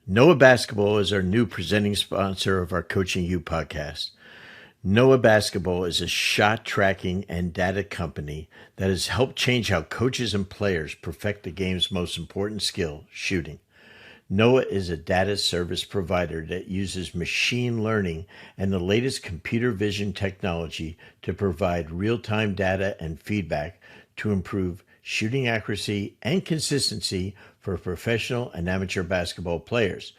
Noah Basketball is our new presenting sponsor of our Coaching You podcast. Noah Basketball is a shot tracking and data company that has helped change how coaches and players perfect the game's most important skill, shooting. Noah is a data service provider that uses machine learning and the latest computer vision technology to provide real-time data and feedback to improve shooting accuracy and consistency for professional and amateur basketball players.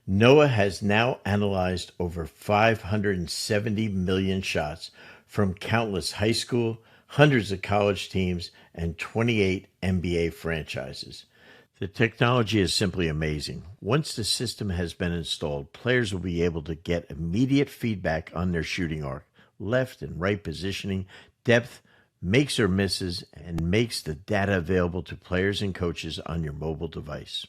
Noah has now analyzed over 570 million shots from countless high school, hundreds of college teams, and 28 NBA franchises. The technology is simply amazing. Once the system has been installed, players will be able to get immediate feedback on their shooting arc, left and right positioning, depth, makes or misses, and makes the data available to players and coaches on your mobile device.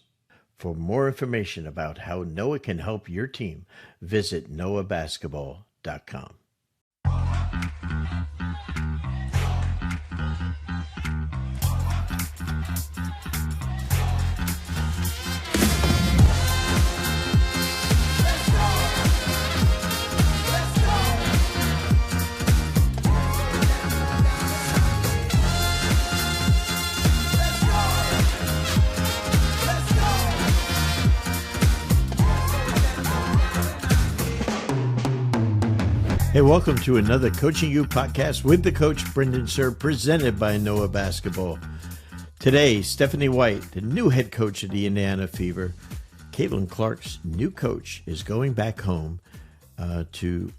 For more information about how Noah can help your team, visit noahbasketball.com. Hey, welcome to another Coaching You podcast with the coach, Brendan Suhr, presented by Noah Basketball. Today, Stephanie White, the new head coach of the Indiana Fever, Caitlin Clark's new coach, is going back home to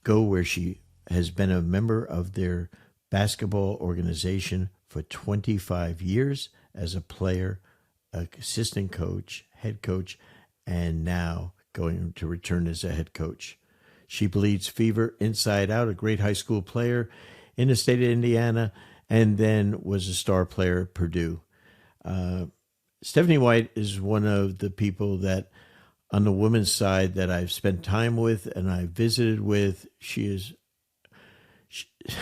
go where she has been a member of their basketball organization for 25 years as a player, assistant coach, head coach, and now going to return as a head coach. She bleeds Fever inside out, a great high school player in the state of Indiana, and then was a star player at Purdue. Stephanie White is one of the people that on the women's side that I've spent time with and I visited with. She is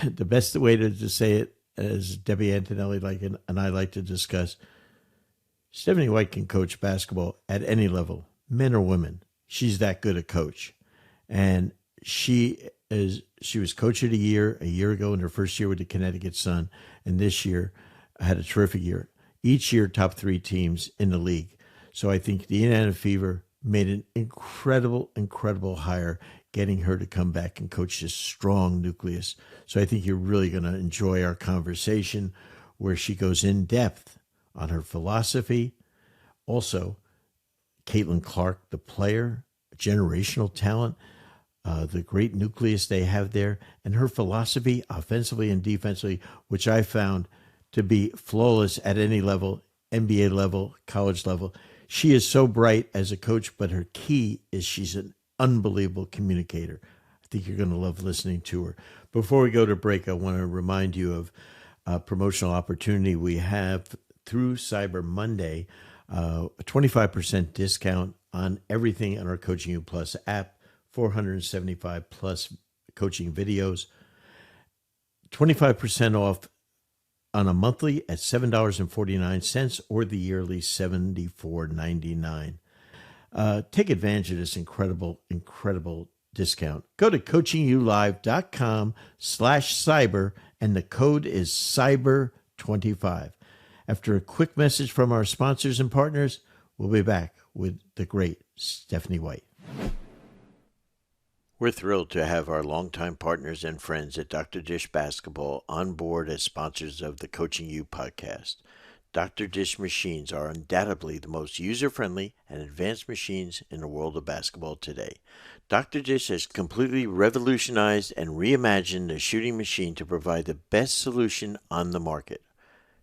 the best way to say it, as Debbie Antonelli and I like to discuss. Stephanie White can coach basketball at any level, men or women. She's that good a coach. And she was coach of the year a year ago in her first year with the Connecticut Sun, and this year had a terrific year. Each year, top 3 teams in the league. So I think the Indiana Fever made an incredible hire, getting her to come back and coach this strong nucleus. So I think you're really going to enjoy our conversation where she goes in depth on her philosophy. Also, Caitlin Clark, the player, generational talent, the great nucleus they have there, and her philosophy offensively and defensively, which I found to be flawless at any level, NBA level, college level. She is so bright as a coach, but her key is she's an unbelievable communicator. I think you're going to love listening to her. Before we go to break, I want to remind you of a promotional opportunity we have through Cyber Monday, a 25% discount on everything on our Coaching You Plus app, 475 plus coaching videos, 25% off on a monthly at $7.49 or the yearly $74.99. Take advantage of this incredible discount. Go to coachingyoulive.com/cyber and the code is cyber25. After a quick message from our sponsors and partners, we'll be back with the great Stephanie White. We're thrilled to have our longtime partners and friends at Dr. Dish Basketball on board as sponsors of the Coaching You podcast. Dr. Dish machines are undoubtedly the most user-friendly and advanced machines in the world of basketball today. Dr. Dish has completely revolutionized and reimagined the shooting machine to provide the best solution on the market.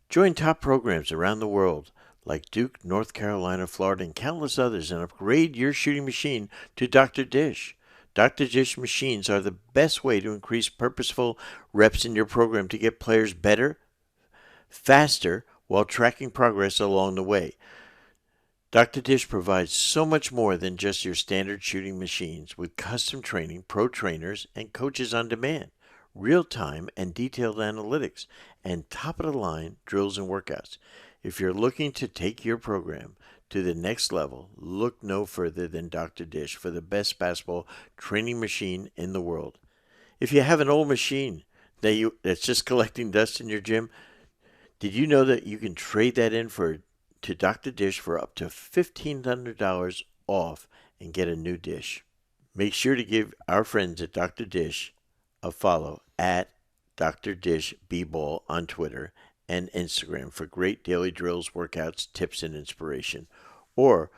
Join top programs around the world like Duke, North Carolina, Florida, and countless others and upgrade your shooting machine to Dr. Dish. Dr. Dish machines are the best way to increase purposeful reps in your program to get players better, faster, while tracking progress along the way. Dr. Dish provides so much more than just your standard shooting machines with custom training, pro trainers, and coaches on demand, real-time and detailed analytics, and top-of-the-line drills and workouts. If you're looking to take your program to the next level, look no further than Dr. Dish for the best basketball training machine in the world. If you have an old machine that's just collecting dust in your gym, did you know that you can trade that in to Dr. Dish for up to $1,500 off and get a new dish? Make sure to give our friends at Dr. Dish a follow at Dr. Dish B-Ball on Twitter and Instagram for great daily drills, workouts, tips, and inspiration. Or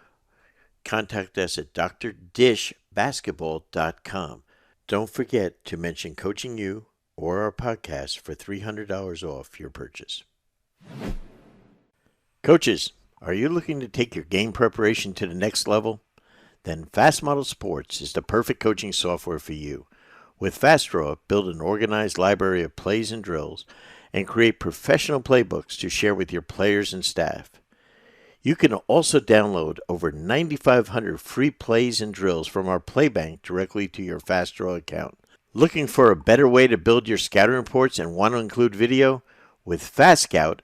contact us at drdishbasketball.com. Don't forget to mention Coaching You or our podcast for $300 off your purchase. Coaches, are you looking to take your game preparation to the next level? Then Fast Model Sports is the perfect coaching software for you. With FastDraw, build an organized library of plays and drills and create professional playbooks to share with your players and staff. You can also download over 9,500 free plays and drills from our Playbank directly to your FastDraw account. Looking for a better way to build your scouting reports and want to include video? With FastScout,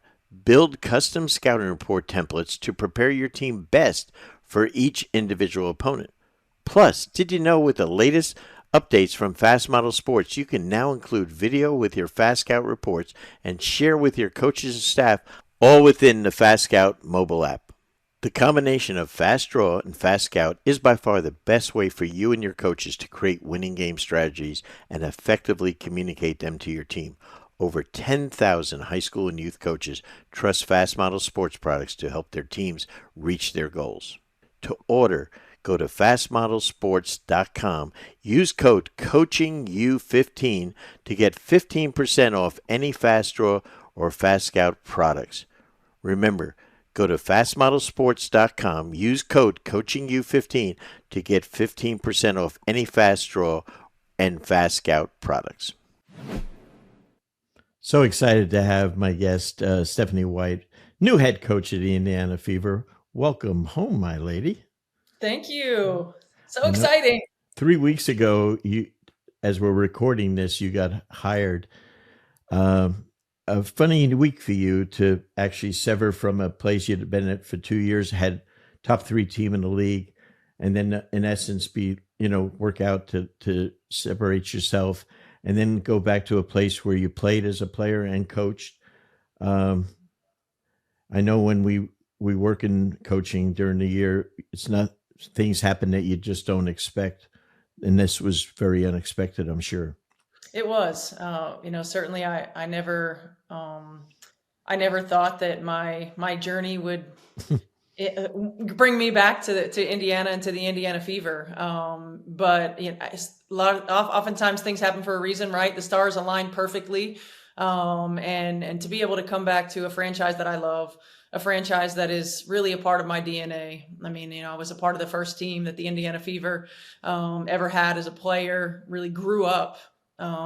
build custom scouting report templates to prepare your team best for each individual opponent. Plus, did you know with the latest updates from Fast Model Sports, you can now include video with your FastScout reports and share with your coaches and staff all within the FastScout mobile app. The combination of FastDraw and FastScout is by far the best way for you and your coaches to create winning game strategies and effectively communicate them to your team. Over 10,000 high school and youth coaches trust Fast Model Sports products to help their teams reach their goals. To order, go to fastmodelsports.com. Use code COACHINGU15 to get 15% off any FastDraw or FastScout products. Remember, go to fastmodelsports.com. Use code COACHINGU15 to get 15% off any FastDraw and FastScout products. So excited to have my guest, Stephanie White, new head coach of the Indiana Fever. Welcome home, my lady. Thank you. So exciting. 3 weeks ago, as we're recording this, you got hired. A funny week for you to actually sever from a place you'd been at for 2 years, had top 3 team in the league, and then in essence work out to separate yourself and then go back to a place where you played as a player and coached. I know when we work in coaching during the year, it's not, things happen that you just don't expect. And this was very unexpected, I'm sure. It was, certainly I never thought that my journey would bring me back to Indiana and to the Indiana Fever. But oftentimes things happen for a reason, right? The stars align perfectly. And to be able to come back to a franchise that I love, a franchise that is really a part of my DNA. I mean, I was a part of the first team that the Indiana Fever ever had as a player, really grew up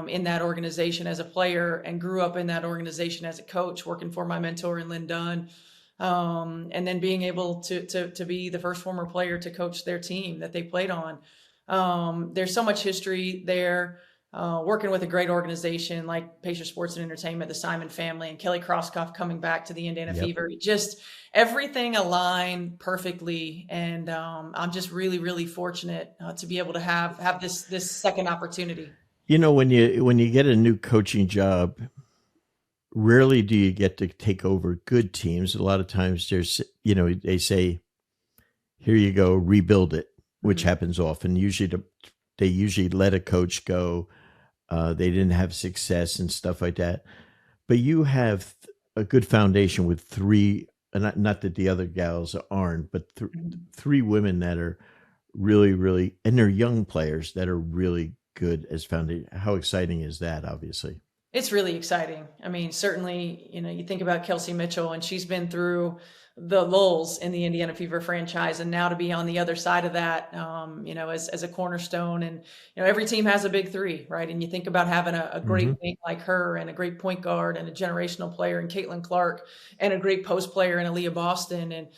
in that organization as a player and grew up in that organization as a coach, working for my mentor Lynn Dunn. And then being able to be the first former player to coach their team that they played on. There's so much history there. Working with a great organization like Pacer Sports and Entertainment, the Simon family, and Kelly Krauskopf coming back to the Indiana Fever. Just everything aligned perfectly. And I'm just really, really fortunate to be able to have this second opportunity. When you get a new coaching job, rarely do you get to take over good teams. A lot of times there's, they say, here you go, rebuild it, which happens often. They usually let a coach go. They didn't have success and stuff like that. But you have a good foundation with 3, not that the other gals aren't, but 3 women that are really, really, and they're young players that are really good as foundation. How exciting is that, obviously? It's really exciting. I mean, certainly, you think about Kelsey Mitchell, and she's been through the lulls in the Indiana Fever franchise, and now to be on the other side of that, as a cornerstone. And every team has a big 3, right? And you think about having a great wing like her, and a great point guard, and a generational player in Caitlin Clark, and a great post player in Aliyah Boston. And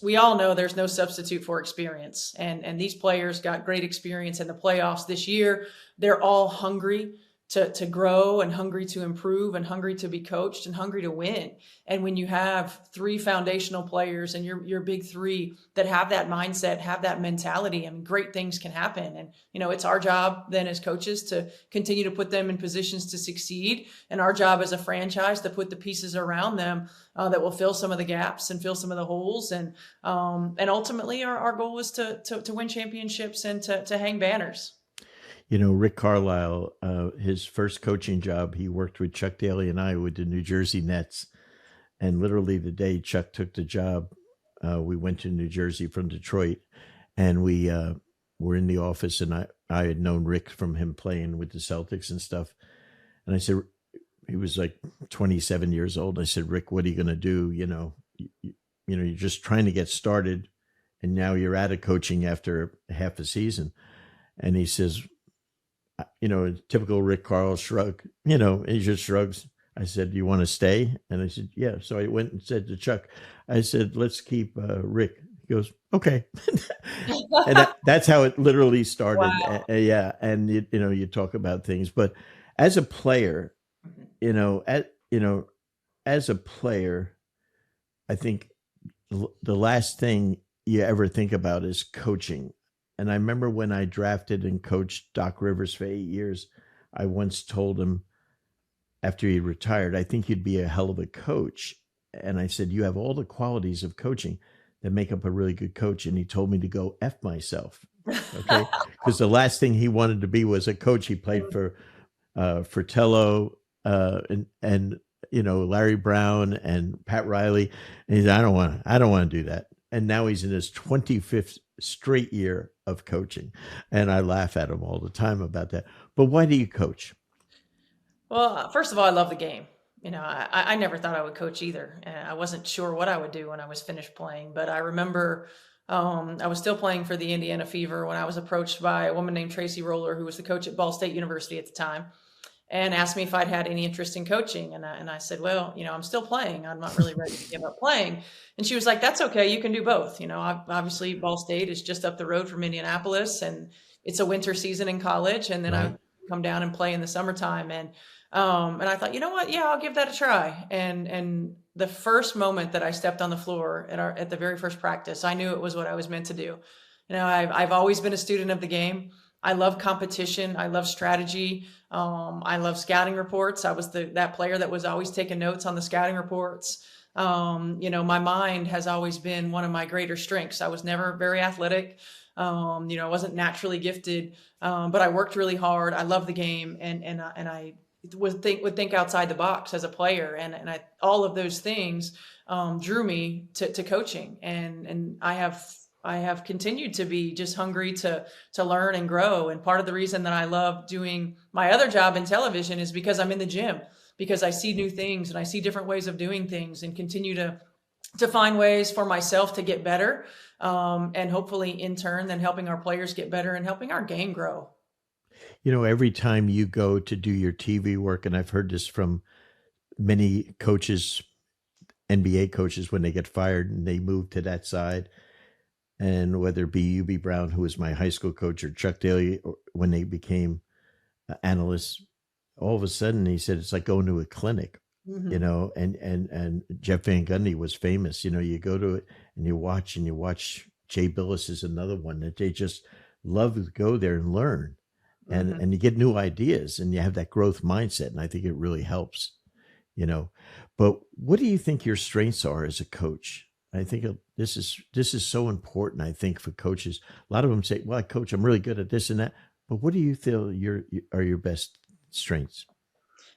we all know there's no substitute for experience, and these players got great experience in the playoffs this year. They're all hungry to grow and hungry to improve and hungry to be coached and hungry to win. And when you have three foundational players and your big three that have that mindset, have that mentality, I mean, great things can happen. And, it's our job then as coaches to continue to put them in positions to succeed. And our job as a franchise to put the pieces around them that will fill some of the gaps and fill some of the holes. And ultimately our goal is to win championships and to hang banners. Rick Carlisle, his first coaching job, he worked with Chuck Daly and I with the New Jersey Nets. And literally the day Chuck took the job, we went to New Jersey from Detroit, and we were in the office, and I had known Rick from him playing with the Celtics and stuff. And I said, he was like 27 years old. I said, Rick, what are you going to do? You're just trying to get started, and now you're out of coaching after half a season. And he says, a typical Rick Carlisle shrug, he just shrugs. I said, do you want to stay? And I said, yeah. So I went and said to Chuck, I said, let's keep Rick. He goes, okay. And that's how it literally started. Wow. Yeah. And, you talk about things, but as a player, as a player, I think the last thing you ever think about is coaching. And I remember when I drafted and coached Doc Rivers for 8 years, I once told him after he retired, I think you'd be a hell of a coach. And I said, you have all the qualities of coaching that make up a really good coach. And he told me to go F myself. Okay. Because the last thing he wanted to be was a coach. He played for Fratello and Larry Brown and Pat Riley. And he said, I don't want to do that. And now he's in his 25th straight year of coaching. And I laugh at him all the time about that. But why do you coach? Well, first of all, I love the game. I never thought I would coach either. I wasn't sure what I would do when I was finished playing, but I remember I was still playing for the Indiana Fever when I was approached by a woman named Tracy Roller, who was the coach at Ball State University at the time, and asked me if I'd had any interest in coaching. And I said, well, I'm still playing. I'm not really ready to give up playing. And she was like, that's okay. You can do both. Obviously Ball State is just up the road from Indianapolis, and it's a winter season in college. And then I come down and play in the summertime. And I thought, you know what? Yeah, I'll give that a try. And the first moment that I stepped on the floor at the very first practice, I knew it was what I was meant to do. I've always been a student of the game. I love competition. I love strategy. I love scouting reports. I was that player that was always taking notes on the scouting reports. My mind has always been one of my greater strengths. I was never very athletic. I wasn't naturally gifted, but I worked really hard. I love the game, and I would think outside the box as a player, and all of those things drew me to coaching, and I have continued to be just hungry to learn and grow. And part of the reason that I love doing my other job in television is because I'm in the gym, because I see new things and I see different ways of doing things, and continue to find ways for myself to get better, and hopefully in turn then helping our players get better and helping our game grow. Every time you go to do your TV work, and I've heard this from many coaches, NBA coaches, when they get fired and they move to that side, and whether it be UB Brown, who was my high school coach, or Chuck Daly, or when they became analysts, all of a sudden he said, it's like going to a clinic, and Jeff Van Gundy was famous. You go to it and you watch Jay Billis is another one that they just love to go there and learn. And you get new ideas, and you have that growth mindset. And I think it really helps, but what do you think your strengths are as a coach? I think this is so important. I think for coaches, a lot of them say, well, coach, I'm really good at this and that, but what do you feel are your best strengths?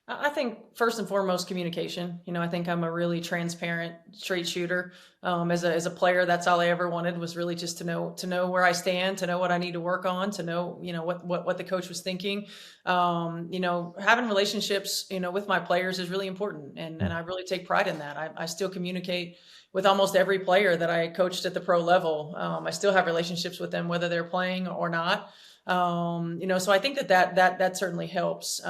I think first and foremost, communication. I think I'm a really transparent, straight shooter. As a player, that's all I ever wanted, was really just to know where I stand, to know what I need to work on, to know, what the coach was thinking. Having relationships, with my players is really important. And I really take pride in that. I still communicate with almost every player that I coached at the pro level. I still have relationships with them, whether they're playing or not. So I think that certainly helps.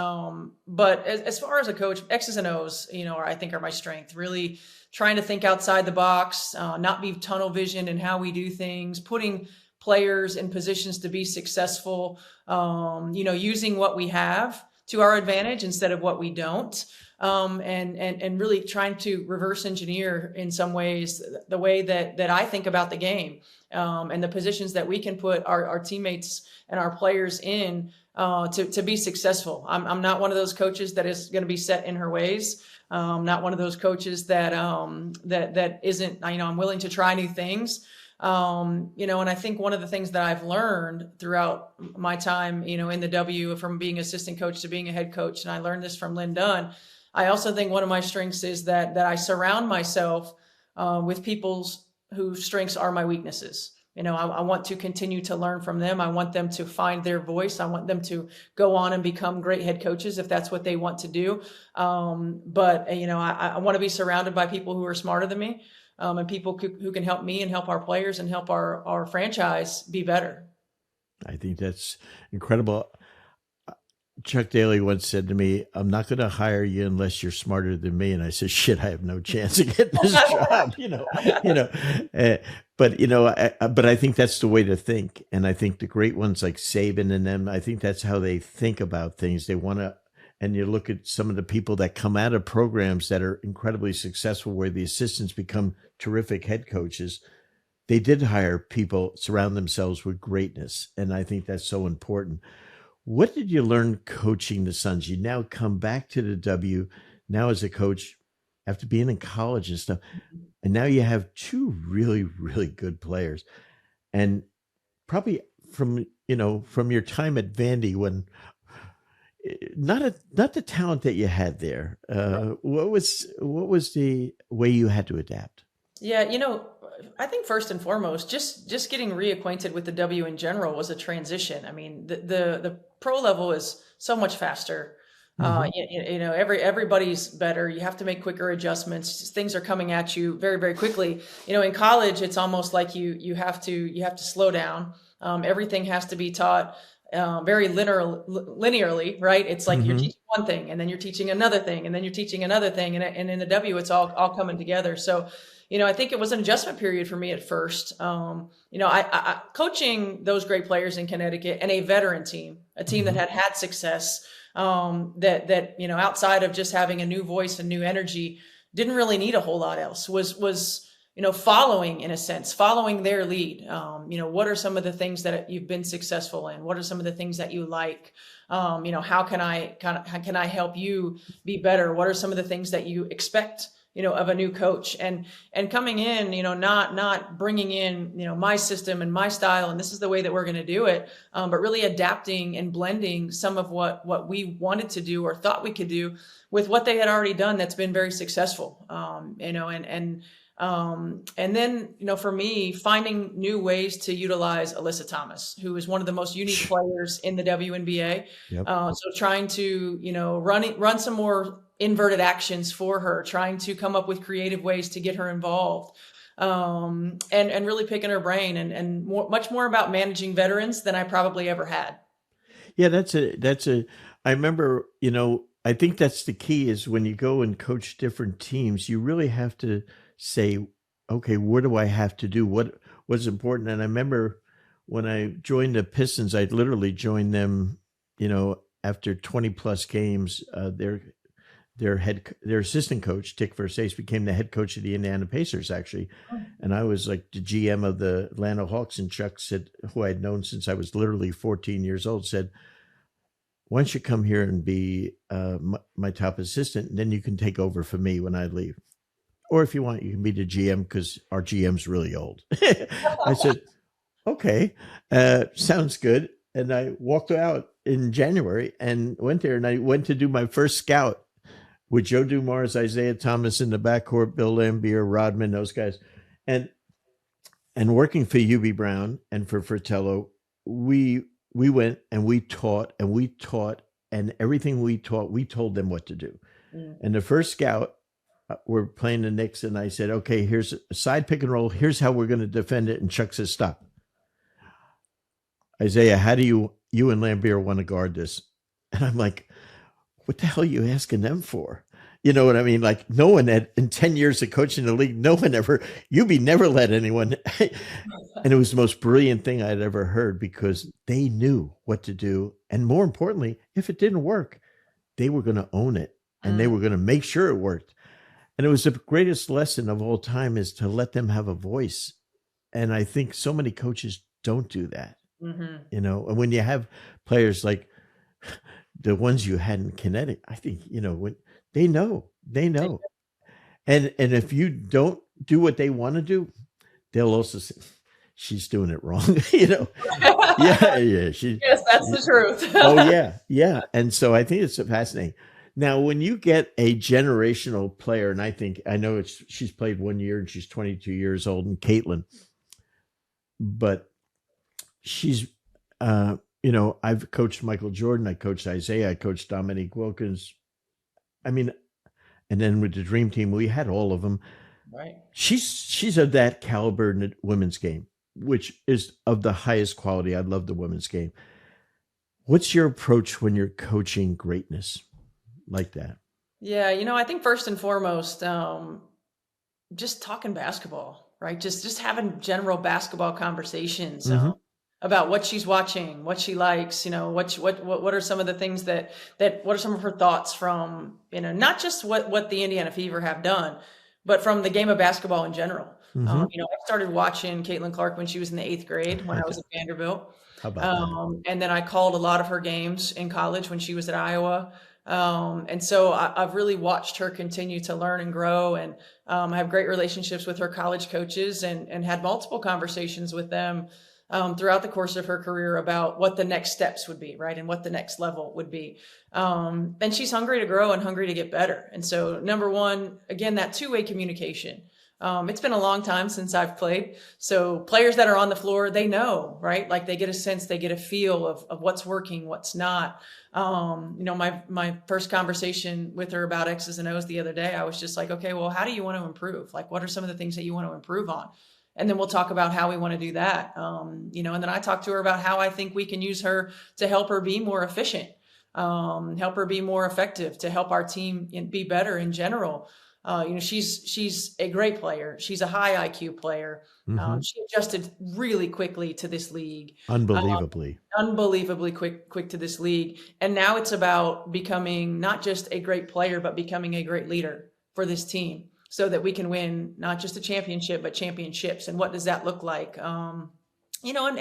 But as far as a coach, X's and O's, I think are my strength. Really trying to think outside the box, not be tunnel vision in how we do things, putting players in positions to be successful, using what we have to our advantage instead of what we don't. And really trying to reverse engineer in some ways the way that I think about the game, and the positions that we can put our teammates and our players in to be successful. I'm not one of those coaches that is going to be set in her ways. Not one of those coaches that that isn't, I'm willing to try new things. And I think one of the things that I've learned throughout my time, in the W, from being assistant coach to being a head coach, and I learned this from Lynn Dunn, I also think one of my strengths is that I surround myself with people whose strengths are my weaknesses. I want to continue to learn from them. I want them to find their voice. I want them to go on and become great head coaches if that's what they want to do. But I want to be surrounded by people who are smarter than me, and people who can help me and help our players and help our franchise be better. I think that's incredible. Chuck Daly once said to me, "I'm not going to hire you unless you're smarter than me." And I said, "Shit, I have no chance of getting this job." But I think that's the way to think. And I think the great ones like Saban and them, I think that's how they think about things. They want to, and you look at some of the people that come out of programs that are incredibly successful, where the assistants become terrific head coaches. They did hire people, surround themselves with greatness. And I think that's so important. What did you learn coaching the Suns? You now come back to the W now as a coach after being in college and stuff. And now you have two really, really good players. And probably from your time at Vandy, when not the talent that you had there, what was the way you had to adapt? Yeah, I think first and foremost, just getting reacquainted with the W in general was a transition. I mean, the pro level is so much faster. Everybody's better. You have to make quicker adjustments. Things are coming at you very, very quickly. In college, it's almost like you have to slow down. Everything has to be taught very linearly, right? It's like you're teaching one thing, and then you're teaching another thing, and then you're teaching another thing, and in the W, it's all coming together. So, I think it was an adjustment period for me at first. I coaching those great players in Connecticut and a veteran team, a team that had success, that outside of just having a new voice and new energy, didn't really need a whole lot else. Was following, in a sense, following their lead. What are some of the things that you've been successful in? What are some of the things that you like? How can I help you be better? What are some of the things that you expect of a new coach, and coming in, not bringing in, my system and my style, and this is the way that we're going to do it, but really adapting and blending some of what we wanted to do or thought we could do with what they had already done that's been very successful. And then, for me, finding new ways to utilize Alyssa Thomas, who is one of the most unique players in the WNBA. Yep. So trying to, run some more inverted actions for her, trying to come up with creative ways to get her involved, and really picking her brain and much more about managing veterans than I probably ever had. Yeah, I remember, I think that's the key, is when you go and coach different teams, you really have to say, okay, what do I have to do? What's important? And I remember when I joined the Pistons, I literally joined them, after 20 plus games. Their assistant coach, Dick Versace, became the head coach of the Indiana Pacers, actually. And I was like the GM of the Atlanta Hawks. And Chuck said, who I'd known since I was literally 14 years old, said, "Why don't you come here and be my top assistant, and then you can take over for me when I leave. Or if you want, you can be the GM, because our GM's really old." I said, "Okay, sounds good." And I walked out in January and went there, and I went to do my first scout with Joe Dumars, Isaiah Thomas in the backcourt, Bill Lambier, Rodman, those guys. And working for UB Brown and for Fratello, we went and we taught, and everything we taught, we told them what to do. And the first scout, we're playing the Knicks, and I said, "Okay, here's a side pick and roll. Here's how we're going to defend it." And Chuck says, "Stop. Isaiah, how do you and Lambier want to guard this?" And I'm like, what the hell are you asking them for? You know what I mean? Like, no one in 10 years of coaching the league, no one ever, UB never let anyone. And it was the most brilliant thing I'd ever heard, because they knew what to do. And more importantly, if it didn't work, they were going to own it and they Mm. were going to make sure it worked. And it was the greatest lesson of all time, is to let them have a voice. And I think so many coaches don't do that, Mhm. and when you have players like the ones you had in Connecticut, I think, when they know, and if you don't do what they want to do, they'll also say, she's doing it wrong. Yeah, Yes, that's the truth. oh yeah. And so I think it's fascinating. Now, when you get a generational player, and I know she's played 1 year and she's 22 years old, and Caitlin, but she's, I've coached Michael Jordan, I coached Isaiah, I coached Dominique Wilkins. I mean, and then with the Dream Team, we had all of them. Right. She's of that caliber in the women's game, which is of the highest quality. I love the women's game. What's your approach when you're coaching greatness like that? Yeah, I think first and foremost, just talking basketball, right? Just having general basketball conversations Mm-hmm. About what she's watching, what she likes, what are some of the things that what are some of her thoughts from, not just what the Indiana Fever have done, but from the game of basketball in general. Mm-hmm. I started watching Caitlin Clark when she was in the 8th grade when I was at Vanderbilt. How about that? And then I called a lot of her games in college when she was at Iowa. And so I've really watched her continue to learn and grow, and I have great relationships with her college coaches, and had multiple conversations with them throughout the course of her career about what the next steps would be, right? And what the next level would be. And she's hungry to grow and hungry to get better. And so number one, again, that two-way communication. It's been a long time since I've played. So players that are on the floor, they know, right? Like they get a sense, they get a feel of what's working, what's not. My first conversation with her about X's and O's the other day, I was just like, okay, well, how do you want to improve? Like, what are some of the things that you want to improve on? And then we'll talk about how we want to do that. And then I talked to her about how I think we can use her to help her be more efficient, help her be more effective, to help our team be better in general. She's a great player. She's a high IQ player. Mm-hmm. She adjusted really quickly to this league. Unbelievably. Unbelievably quick to this league. And now it's about becoming not just a great player, but becoming a great leader for this team, so that we can win not just a championship, but championships. And what does that look like? And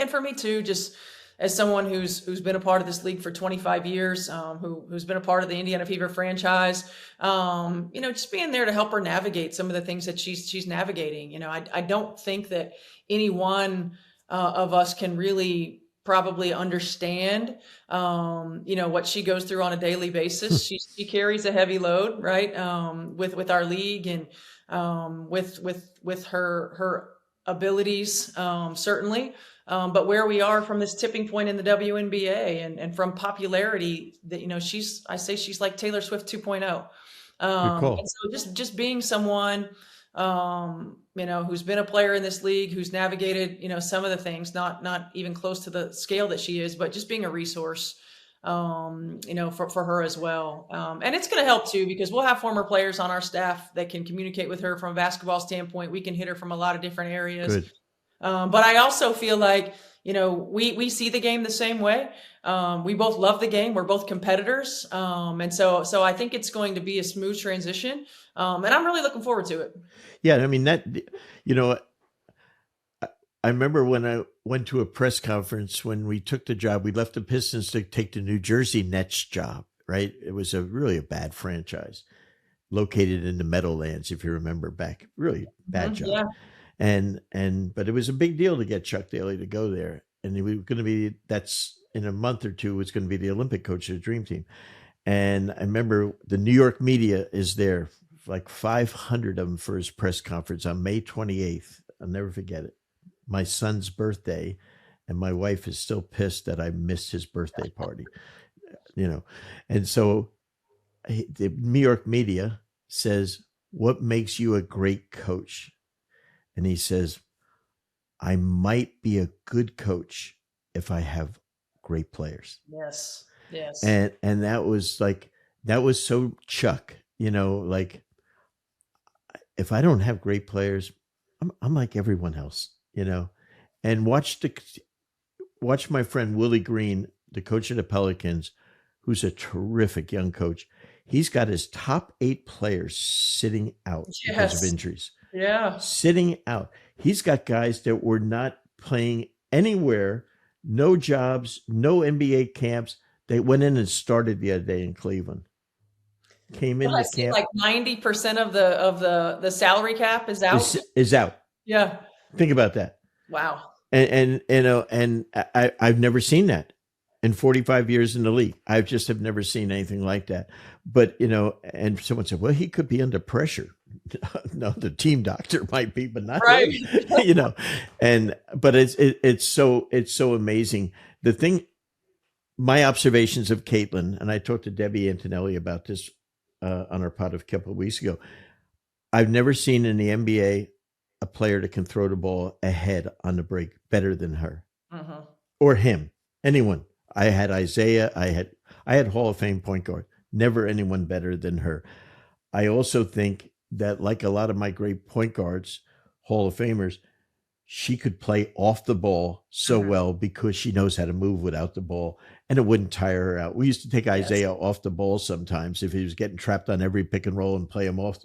for me too, just as someone who's been a part of this league for 25 years, who's been a part of the Indiana Fever franchise, just being there to help her navigate some of the things that she's navigating. I don't think that any one of us can really probably understand, what she goes through on a daily basis. She carries a heavy load, right? With our league, and with her abilities, certainly. But where we are from this tipping point in the WNBA, and from popularity, that, I say she's like Taylor Swift 2.0. Good call. And so just being someone, who's been a player in this league, who's navigated, some of the things, not even close to the scale that she is, but just being a resource, for her as well. And it's going to help too, because we'll have former players on our staff that can communicate with her from a basketball standpoint. We can hit her from a lot of different areas. Good. But I also feel like, we see the game the same way. We both love the game. We're both competitors. And so I think it's going to be a smooth transition. And I'm really looking forward to it. Yeah. I mean, I remember when I went to a press conference when we took the job, we left the Pistons to take the New Jersey Nets job, right? It was really a bad franchise located in the Meadowlands, if you remember back, really bad job. Yeah. But it was a big deal to get Chuck Daly to go there. And we were going to be, that's in a month or two, was going to be the Olympic coach of the Dream Team. And I remember the New York media is there, like 500 of them, for his press conference on May 28th. I'll never forget it. My son's birthday, and my wife is still pissed that I missed his birthday party, And so the New York media says, "What makes you a great coach?" And he says, "I might be a good coach if I have great players." Yes. Yes. And that was so Chuck, like, if I don't have great players, I'm like everyone else, and watch my friend Willie Green, the coach of the Pelicans, who's a terrific young coach. He's got his top 8 players sitting out because of Yes. injuries. Yeah. Sitting out. He's got guys that were not playing anywhere, no jobs, no NBA camps. They went in and started the other day in Cleveland. Came Well, in I the see camp. like 90% of the salary cap is out. Is out. Yeah. Think about that. Wow. And you know, and I've never seen that in 45 years in the league. I just have never seen anything like that. But, you know, and someone said, well, he could be under pressure. No, the team doctor might be, but not Right. him, you know. But it's so amazing. The thing, my observations of Caitlin, and I talked to Debbie Antonelli about this on our pod a couple of weeks ago. I've never seen in the NBA a player that can throw the ball ahead on the break better than her or him, anyone. I had Isaiah. I had Hall of Fame point guard. Never anyone better than her. I also think that, like a lot of my great point guards, Hall of Famers, she could play off the ball so well because she knows how to move without the ball, and it wouldn't tire her out. We used to take Isaiah off the ball sometimes if he was getting trapped on every pick and roll and play him off.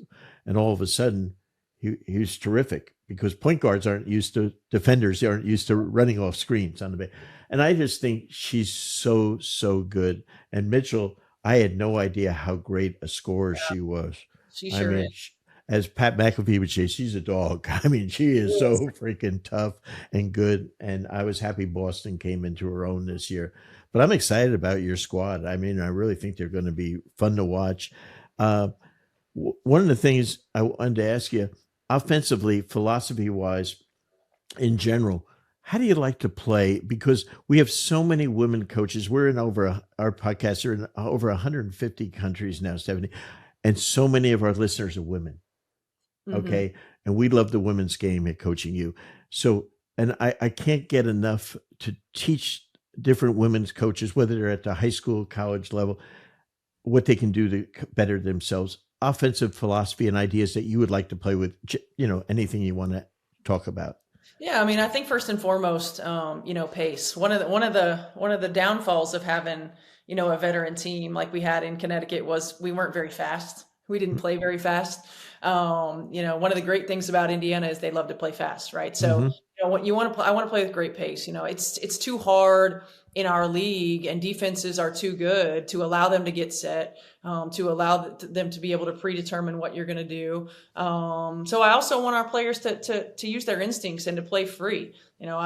And all of a sudden, he was terrific because point guards aren't used to defenders. They aren't used to running off screens on the bench. And I just think she's so, so good. And Mitchell, I had no idea how great a scorer she was. She sure is. As Pat McAfee would say, she's a dog. I mean, she is so freaking tough and good. And I was happy Boston came into her own this year. But I'm excited about your squad. I mean, I really think they're going to be fun to watch. One of the things I wanted to ask you, offensively, philosophy-wise, in general, how do you like to play? Because we have so many women coaches. We're in our podcasts are in over 150 countries now, Stephanie. And so many of our listeners are women. Okay. And we love the women's game at Coaching You. So, and I can't get enough to teach different women's coaches, whether they're at the high school, college level, what they can do to better themselves, offensive philosophy and ideas that you would like to play with, you know, anything you want to talk about. Yeah, I mean, I think first and foremost, you know, pace. One of the downfalls of having, you know, a veteran team like we had in Connecticut was we weren't very fast. We didn't play very fast. You know, one of the great things about Indiana is they love to play fast, right? So, you know, what you want to play, I want to play with great pace. You know, it's too hard in our league, and defenses are too good to allow them to get set, to allow them to be able to predetermine what you're going to do. So I also want our players to use their instincts and to play free. You know,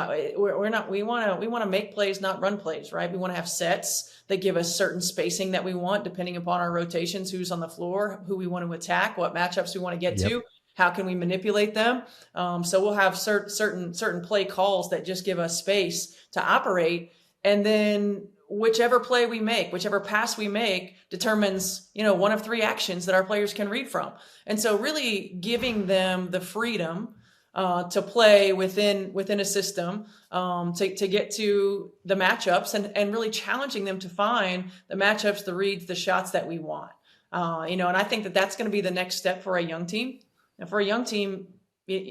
we want to make plays, not run plays, right? We want to have sets that give us certain spacing that we want, depending upon our rotations, who's on the floor, who we want to attack, what matchups we want to get to. How can we manipulate them? So we'll have certain play calls that just give us space to operate. And then whichever play we make, whichever pass we make determines, you know, one of 3 actions that our players can read from. And so really giving them the freedom to play within a system, to get to the matchups and really challenging them to find the matchups, the reads, the shots that we want. You know, and I think that that's going to be the next step for a young team. And for a young team,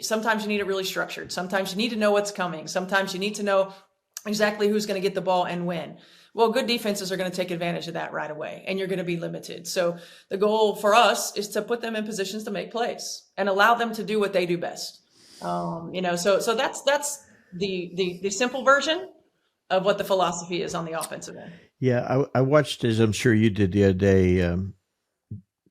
sometimes you need it really structured. Sometimes you need to know what's coming. Sometimes you need to know exactly who's going to get the ball and when. Well, good defenses are going to take advantage of that right away, and you're going to be limited. So the goal for us is to put them in positions to make plays and allow them to do what they do best. You know, so that's the simple version of what the philosophy is on the offensive end. Yeah, I watched, as I'm sure you did the other day,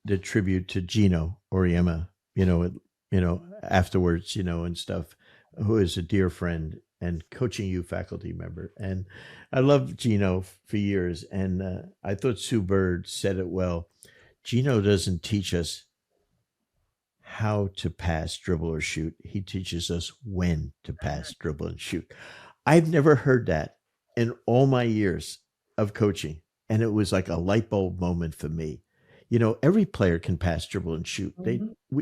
the tribute to Gino Auriemma, you know, afterwards, you know, and stuff, who is a dear friend and Coaching You faculty member. And I loved Gino for years. And I thought Sue Bird said it well. Gino doesn't teach us how to pass, dribble, or shoot. He teaches us when to pass, dribble, and shoot. I've never heard that in all my years of coaching. And it was like a light bulb moment for me. You know, every player can pass, dribble, and shoot.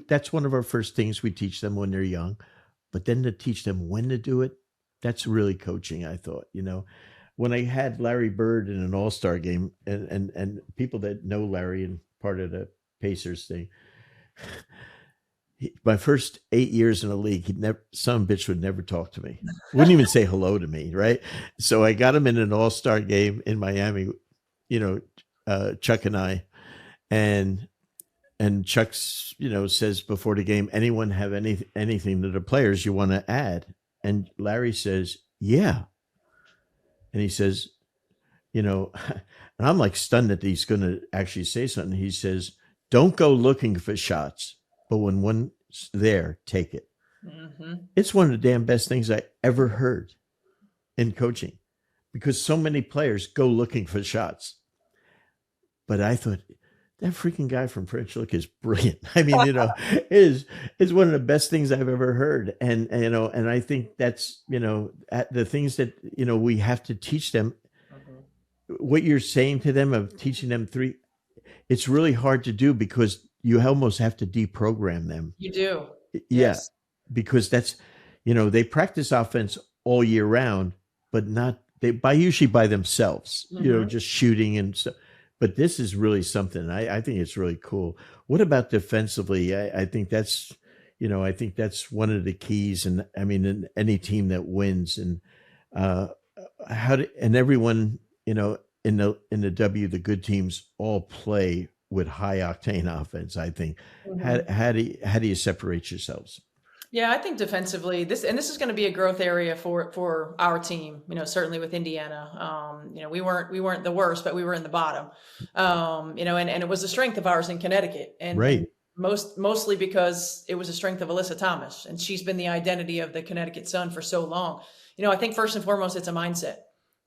That's one of our first things we teach them when they're young. But then to teach them when to do it, that's really coaching, I thought. You know, when I had Larry Bird in an all-star game, and people that know Larry and part of the Pacers thing, my first 8 years in the league, some bitch would never talk to me. Wouldn't even say hello to me, right? So I got him in an all-star game in Miami, you know, Chuck and I, and Chuck's, says before the game, anyone have anything to the players you want to add? And Larry says, yeah. And he says, and I'm like stunned that he's going to actually say something. He says, don't go looking for shots, but when one's there, take it. Mm-hmm. It's one of the damn best things I ever heard in coaching, because so many players go looking for shots. But I thought, that freaking guy from French Lick is brilliant. I mean, is one of the best things I've ever heard. And I think that's, the things that, we have to teach them. Mm-hmm. What you're saying to them of teaching them three, it's really hard to do because you almost have to deprogram them. You do. Yeah. Yes. Because that's, they practice offense all year round, but usually by themselves, mm-hmm. Just shooting and stuff. But this is really something. I think it's really cool. What about defensively? I think that's, one of the keys. And I mean, in any team that wins, and everyone, in the W, the good teams all play with high octane offense. I think. Mm-hmm. How do you separate yourselves? Yeah, I think defensively, this is going to be a growth area for our team. Certainly with Indiana, we weren't the worst, but we were in the bottom. And it was a strength of ours in Connecticut, and right. Mostly because it was a strength of Alyssa Thomas, and she's been the identity of the Connecticut Sun for so long. I think first and foremost, it's a mindset.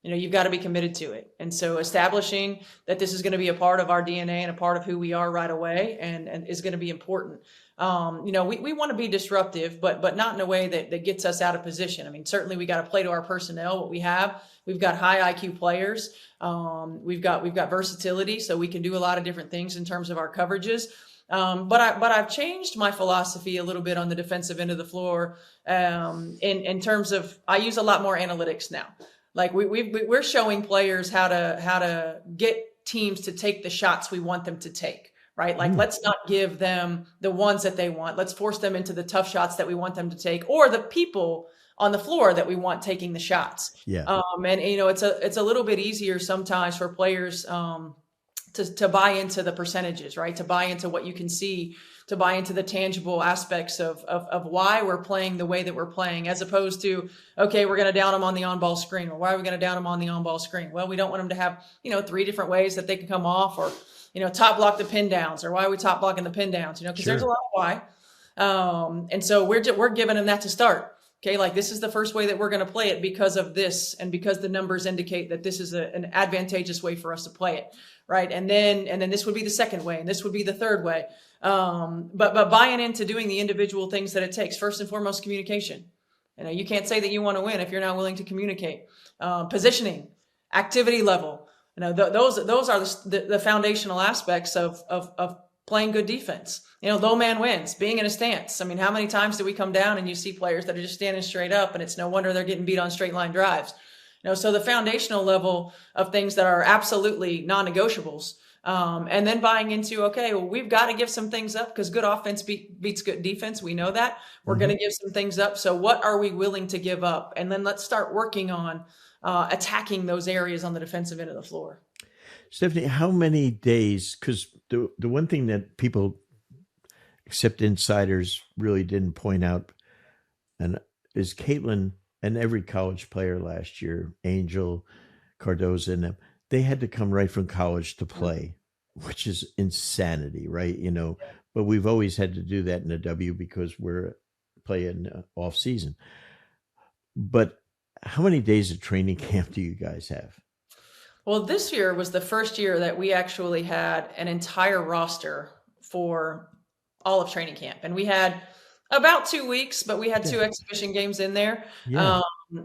You've got to be committed to it. And so establishing that this is going to be a part of our DNA and a part of who we are right away and is going to be important. We want to be disruptive, but not in a way that gets us out of position. I mean, certainly we got to play to our personnel, what we have. We've got high IQ players. We've got versatility, so we can do a lot of different things in terms of our coverages. But I've changed my philosophy a little bit on the defensive end of the floor. In terms of, I use a lot more analytics now. Like we're showing players how to get teams to take the shots we want them to take, right? Like, let's not give them the ones that they want. Let's force them into the tough shots that we want them to take, or the people on the floor that we want taking the shots. Yeah. It's a little bit easier sometimes for players to buy into the percentages, right? To buy into what you can see, to buy into the tangible aspects of why we're playing the way that we're playing, as opposed to, okay, we're going to down them on the on-ball screen. Or why are we going to down them on the on-ball screen? Well, we don't want them to have, 3 different ways that they can come off, or, top block the pin downs, or why are we top blocking the pin downs? Because There's a lot of why. And so we're giving them that to start. Okay, like, this is the first way that we're going to play it because of this, and because the numbers indicate that this is an advantageous way for us to play it, right? And then this would be the second way, and this would be the third way. But buying into doing the individual things that it takes. First and foremost, communication. You can't say that you want to win if you're not willing to communicate. Positioning, activity level. Those are the foundational aspects of playing good defense. Low man wins, being in a stance. I mean, how many times do we come down and you see players that are just standing straight up, and it's no wonder they're getting beat on straight line drives. So the foundational level of things that are absolutely non-negotiables. And then buying into, okay, well, we've got to give some things up because good offense beats good defense. We know that. We're going to give some things up. So what are we willing to give up? And then let's start working on attacking those areas on the defensive end of the floor. Stephanie, how many days? Because the one thing that people, except insiders, really didn't point out, and is Caitlin and every college player last year, Angel, Cardoza, and them, they had to come right from college to play, which is insanity, right? But we've always had to do that in the W because we're playing off season. But how many days of training camp do you guys have? Well, this year was the first year that we actually had an entire roster for all of training camp. And we had about 2 weeks, but we had 2 exhibition games in there. Yeah.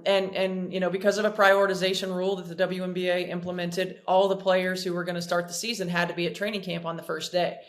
And because of a prioritization rule that the WNBA implemented, all the players who were going to start the season had to be at training camp on the first day.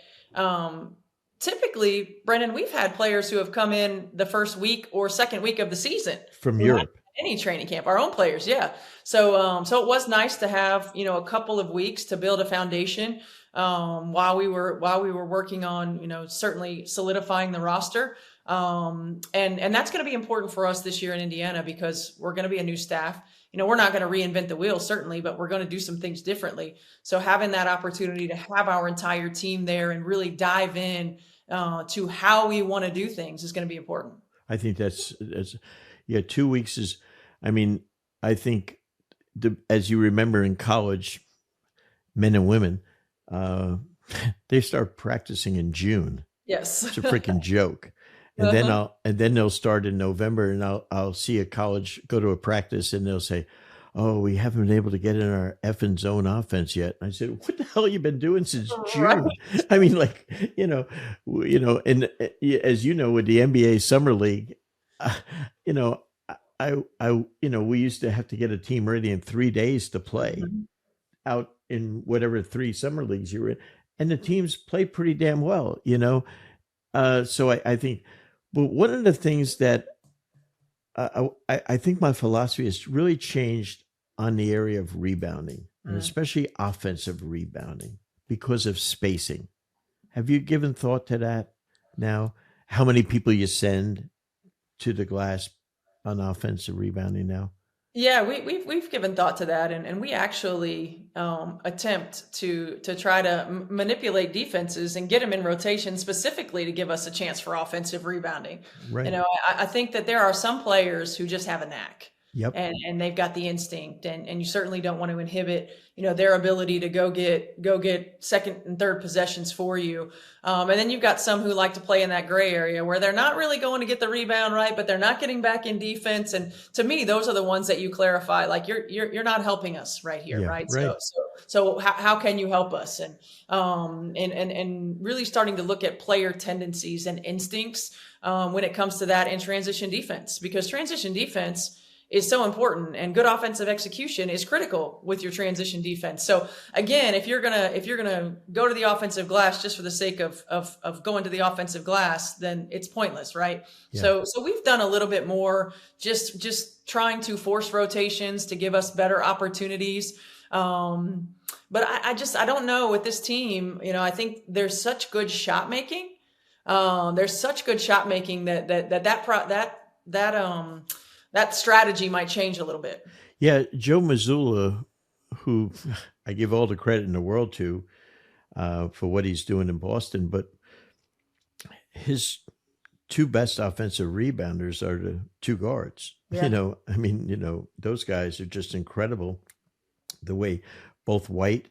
Typically, Brendan, we've had players who have come in the first week or second week of the season from Europe. Any training camp, our own players, yeah. So it was nice to have a couple of weeks to build a foundation while we were working on certainly solidifying the roster. And that's going to be important for us this year in Indiana because we're going to be a new staff. we're not going to reinvent the wheel, certainly, but we're going to do some things differently. So having that opportunity to have our entire team there and really dive in to how we want to do things is going to be important. I think that's 2 weeks is, I mean, I think as you remember in college, men and women, they start practicing in June. Yes. It's a freaking joke. And then they'll start in November, and I'll see a college go to a practice and they'll say, "Oh, we haven't been able to get in our effing zone offense yet." I said, "What the hell have you been doing since June?" Right. I mean, like, and as you know, with the NBA Summer League, we used to have to get a team ready in 3 days to play out in whatever 3 summer leagues you were in, and the teams play pretty damn well, So I think, but one of the things that I think my philosophy has really changed on the area of rebounding, and especially offensive rebounding, because of spacing. Have you given thought to that now? How many people you send to the glass on offensive rebounding now? Yeah, we've given thought to that, and we actually attempt to try to manipulate defenses and get them in rotation specifically to give us a chance for offensive rebounding. Right. I think that there are some players who just have a knack. Yep. And they've got the instinct, and you certainly don't want to inhibit, their ability to go get second and third possessions for you. And then you've got some who like to play in that gray area where they're not really going to get the rebound right, but they're not getting back in defense. And to me, those are the ones that you clarify, like you're not helping us right here, right? Right. So how can you help us? And really starting to look at player tendencies and instincts when it comes to that in transition defense, because transition defense is so important, and good offensive execution is critical with your transition defense. So again, if you're gonna go to the offensive glass just for the sake of going to the offensive glass, then it's pointless, right? Yeah. So we've done a little bit more, just trying to force rotations to give us better opportunities. But I don't know with this team. I think there's such good shot making. There's such good shot making that strategy might change a little bit. Yeah, Joe Mazzulla, who I give all the credit in the world to for what he's doing in Boston, but his 2 best offensive rebounders are the 2 guards. Yeah. Those guys are just incredible. The way both White,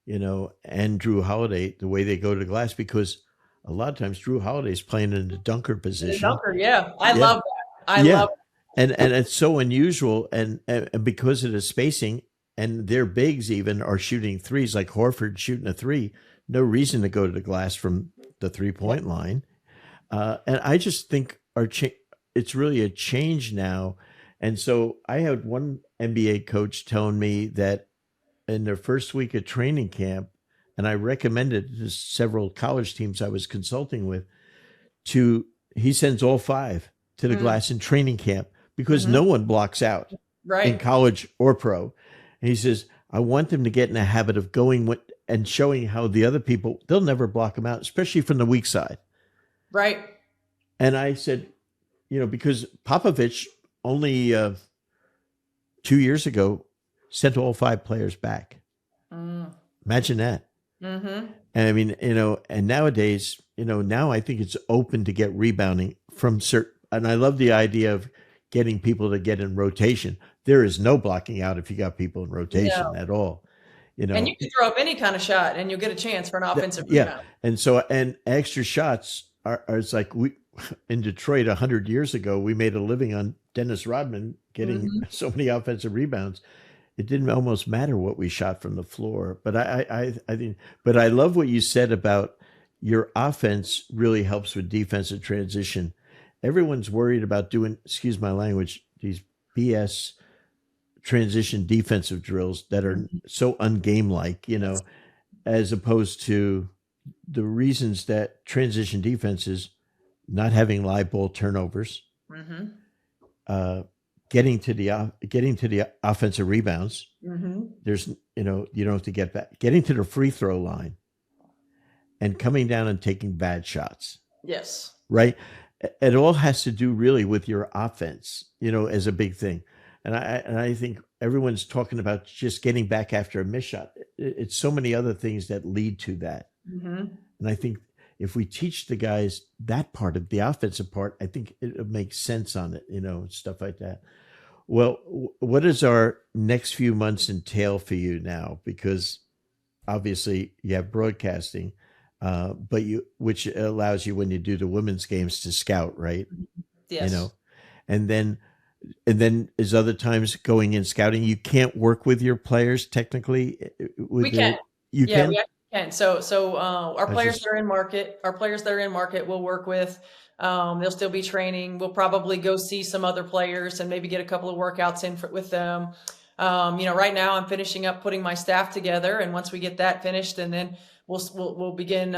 and Jrue Holiday, the way they go to the glass, because a lot of times Jrue Holiday's playing in the dunker position. The dunker, yeah. I love that. I love that. And it's so unusual, and because of the spacing, and their bigs even are shooting threes, like Horford shooting a 3, no reason to go to the glass from the 3-point line. And I just think it's really a change now. And so I had one NBA coach telling me that in their first week of training camp, and I recommended to several college teams I was consulting with, he sends all 5 to the glass in training camp, because no one blocks out in college or pro. And he says, I want them to get in the habit of going and showing how the other people, they'll never block them out, especially from the weak side. Right. And I said, because Popovich only 2 years ago sent all 5 players back. Imagine that. And I mean, and nowadays, now I think it's open to get rebounding from certain, and I love the idea of getting people to get in rotation. There is no blocking out if you got people in rotation at all. And you can throw up any kind of shot and you'll get a chance for an offensive rebound. And so, and extra shots are it's like in Detroit 100 years ago, we made a living on Dennis Rodman getting so many offensive rebounds. It didn't almost matter what we shot from the floor. But I think, but I love what you said about your offense really helps with defensive transition. Everyone's worried about doing, excuse my language, these BS transition defensive drills that are so ungame-like, as opposed to the reasons that transition defenses, not having live ball turnovers, getting to the offensive rebounds. There's, you don't have to get back, getting to the free throw line, and coming down and taking bad shots. Yes. Right. It all has to do really with your offense, as a big thing. I think everyone's talking about just getting back after a missed shot. It's so many other things that lead to that. Mm-hmm. And I think if we teach the guys that part of the offensive part, I think it makes sense on it, stuff like that. Well, what does our next few months entail for you now? Because obviously you have broadcasting, which allows you when you do the women's games to scout, right? Yes. And then is other times going in scouting. You can't work with your players technically. We can. You Yeah, can. we actually can. So our players that are in market, we'll work with. They'll still be training. We'll probably go see some other players and maybe get a couple of workouts in with them. Right now I'm finishing up putting my staff together, and once we get that finished, and then we'll begin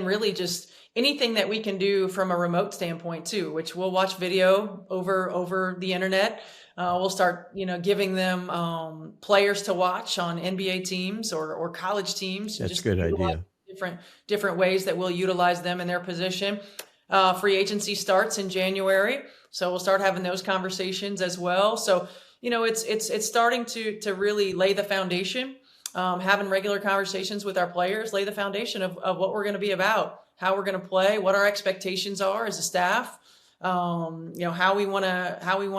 really just anything that we can do from a remote standpoint too, which we'll watch video over the internet. We'll start, giving them players to watch on NBA teams or college teams. That's a good idea. Different ways that we'll utilize them in their position. Free agency starts in January, so we'll start having those conversations as well. So, it's starting to really lay the foundation. Having regular conversations with our players, lay the foundation of what we're going to be about, how we're going to play, what our expectations are as a staff, how we want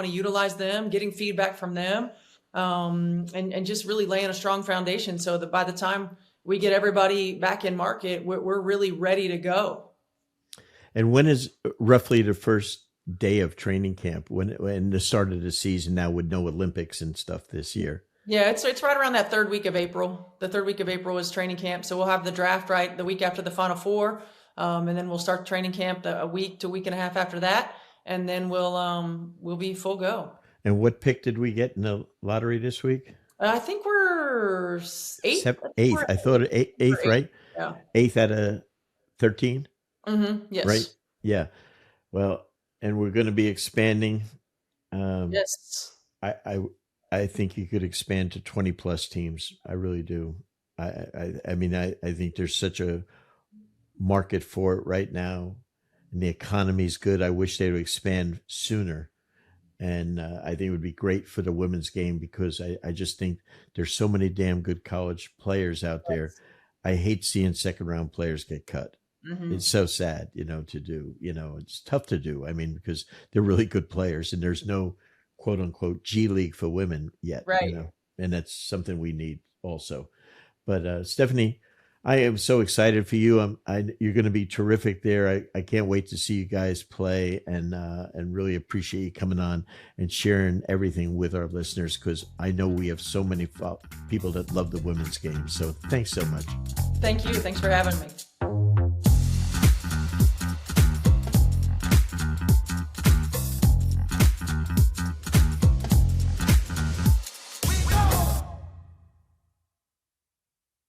to utilize them, getting feedback from them, and just really laying a strong foundation so that by the time we get everybody back in market, we're really ready to go. And when is roughly the first day of training camp? When the start of the season now with no Olympics and stuff this year? Yeah, it's right around that third week of April. The third week of April is training camp. So we'll have the draft right the week after the Final Four. And then we'll start training camp a week to a week and a half after that. And then we'll be full go. And what pick did we get in the lottery this week? I think we're eighth. Eighth. I thought eighth, right? Yeah. 8th out of 13. Mm-hmm. Yes. Right. Yeah. Well, and we're going to be expanding. Yes. I think you could expand to 20 plus teams. I really do. I mean, I think there's such a market for it right now, and the economy's good. I wish they would expand sooner. And I think it would be great for the women's game because I just think there's so many damn good college players out there. I hate seeing second round players get cut. Mm-hmm. It's so sad, to do. It's tough to do. I mean, because they're really good players, and there's no quote unquote G League for women yet, right? And that's something we need also. But Stephanie, I am so excited for you. You're going to be terrific there. I can't wait to see you guys play, and really appreciate you coming on and sharing everything with our listeners, because I know we have so many people that love the women's game. So thanks so much. Thank you. Thanks for having me.